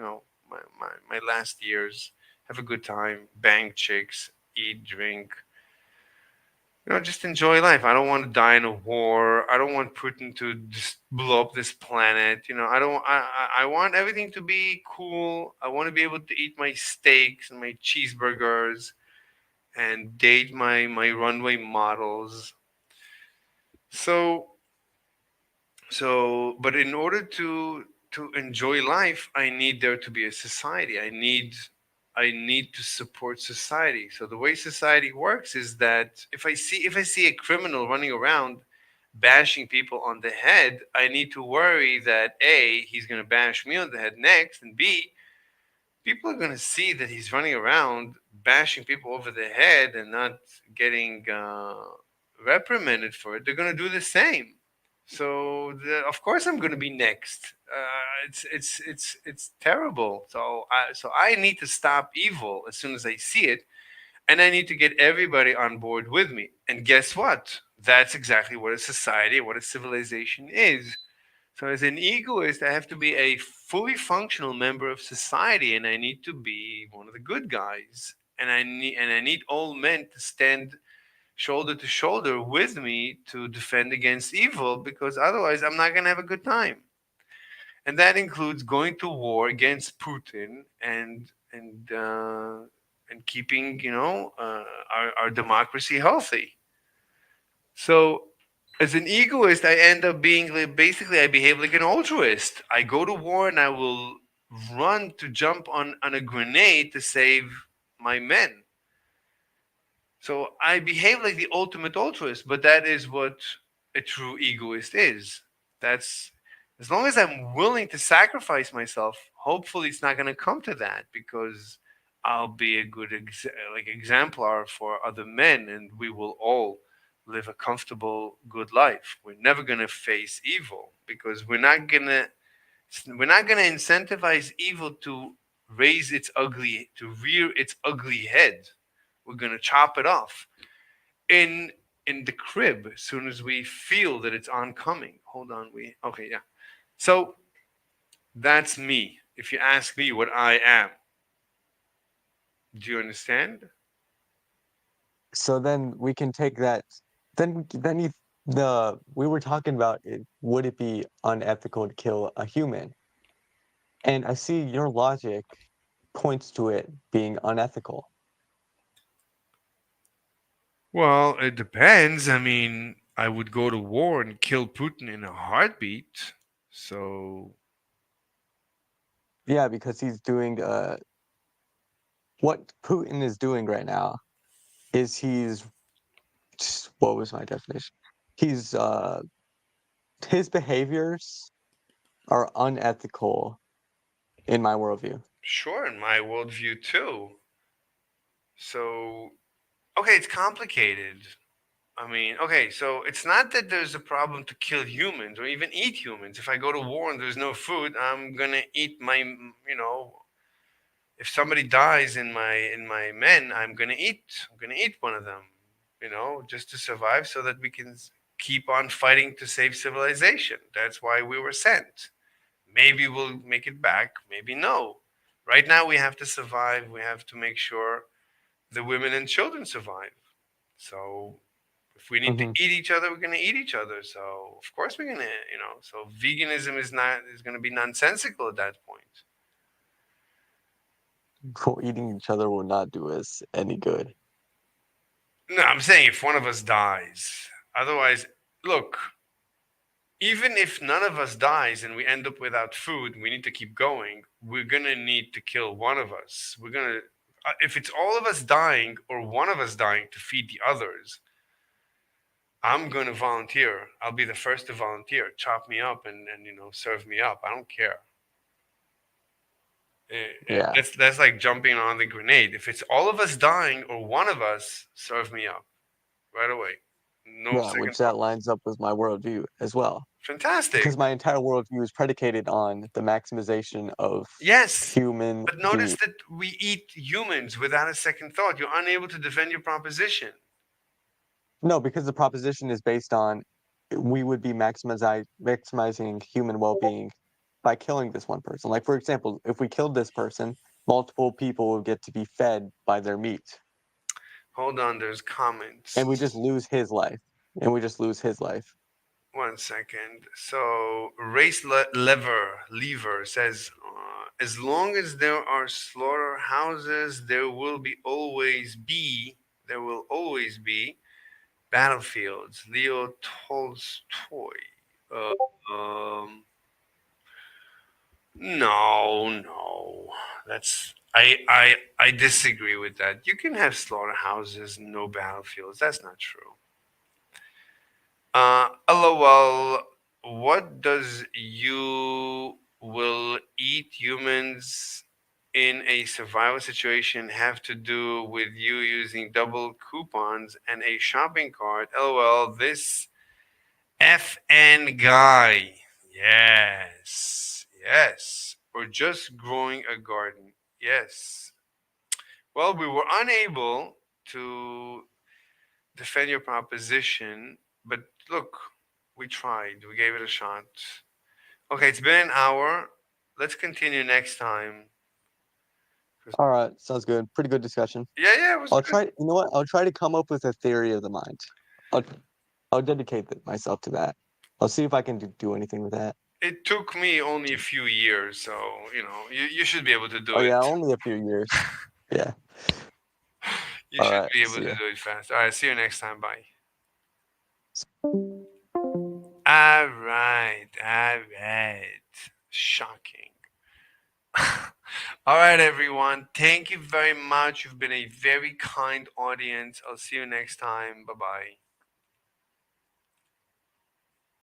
my last years. Have a good time, bang chicks, eat, drink. Just enjoy life. I don't want to die in a war. I don't want Putin to just blow up this planet. I don't. I want everything to be cool. I want to be able to eat my steaks and my cheeseburgers and date my runway models. So but in order to enjoy life, I need there to be a society. I need to support society. So the way society works is that if I see a criminal running around, bashing people on the head, I need to worry that A, he's going to bash me on the head next, and B, people are going to see that he's running around bashing people over the head and not getting reprimanded for it. They're going to do the same. So of course I'm going to be next. It's terrible. So I need to stop evil as soon as I see it, and I need to get everybody on board with me. And guess what? That's exactly what a society, what a civilization is. So as an egoist, I have to be a fully functional member of society, and I need to be one of the good guys. And I need all men to stand shoulder to shoulder with me to defend against evil, because otherwise I'm not going to have a good time. And that includes going to war against Putin and keeping our democracy healthy. So as an egoist, I end up being like, basically I behave like an altruist. I go to war and I will run to jump on a grenade to save my men. So I behave like the ultimate altruist, but that is what a true egoist is. That's as long as I'm willing to sacrifice myself, hopefully it's not going to come to that, because I'll be a good exemplar for other men, and we will all live a comfortable good life. We're never going to face evil, because we're not going to incentivize evil to rear its ugly head. We're going to chop it off in in the crib as soon as we feel that it's oncoming. Hold on, we okay, yeah. So that's me. If you ask me what I am, do you understand? So then we can take that. Then you the we were talking about it, would it be unethical to kill a human? And I see your logic points to it being unethical. Well, it depends. I mean, I would go to war and kill Putin in a heartbeat. So, Yeah, because he's doing what Putin is doing right now is what was my definition? He's his behaviors are unethical in my worldview. sure, in my worldview too. So, okay, it's complicated. I mean, okay, so it's not that there's a problem to kill humans or even eat humans. If I go to war and there's no food, I'm gonna eat if somebody dies in my men, I'm gonna eat. I'm gonna eat one of them, just to survive, so that we can keep on fighting to save civilization. That's why we were sent. Maybe we'll make it back. Maybe no. Right now, we have to survive. We have to make sure the women and children survive. So if we need to Hmm. eat each other, we're gonna eat each other. So of course we're gonna. So veganism is gonna be nonsensical at that point. Eating each other will not do us any good. No, I'm saying if one of us dies. Otherwise, look, even if none of us dies and we end up without food, we need to keep going. We're gonna need to kill one of us. If it's all of us dying or one of us dying to feed the others, I'm going to volunteer. I'll be the first to volunteer. Chop me up and serve me up. I don't care. Yeah. That's like jumping on the grenade. If it's all of us dying or one of us, serve me up right away. No Yeah, second which that thoughts. lines up with my worldview as well. Fantastic. Because my entire worldview is predicated on the maximization of Yes, human but notice being. that we eat humans without a second thought. You're unable to defend your proposition. No, because the proposition is based on we would be maximizing human well-being by killing this one person. Like for example, if we killed this person, multiple people would get to be fed by their meat, Hold on, there's comments. and we just lose his life, and we just lose his life. 1 second. So, Lever says, as long as there are slaughterhouses, there will always be battlefields. Leo Tolstoy. Uh, um, no, no, I disagree with that. You can have slaughterhouses, no battlefields. That's not true. LOL. What does you will eat humans in a survival situation have to do with you using double coupons and a shopping cart? LOL. This FN guy. Yes. Yes. Or just growing a garden. Yes. Well, we were unable to defend your proposition, but look, we tried. We gave it a shot. Okay, it's been an hour. Let's continue next time. 'Cause- All right, sounds good. Pretty good discussion. Yeah, yeah, it was I'll good. try. You know what? I'll try to come up with a theory of the mind. I'll I'll dedicate myself to that. I'll see if I can do anything with that. It took me only a few years, so you should be able to do Oh it. yeah, only a few years. Yeah. You All should right. be able See to ya. do it fast. All right, see you next time. Bye. All right, all right. Shocking. All right, everyone. Thank you very much. You've been a very kind audience. I'll see you next time. Bye bye.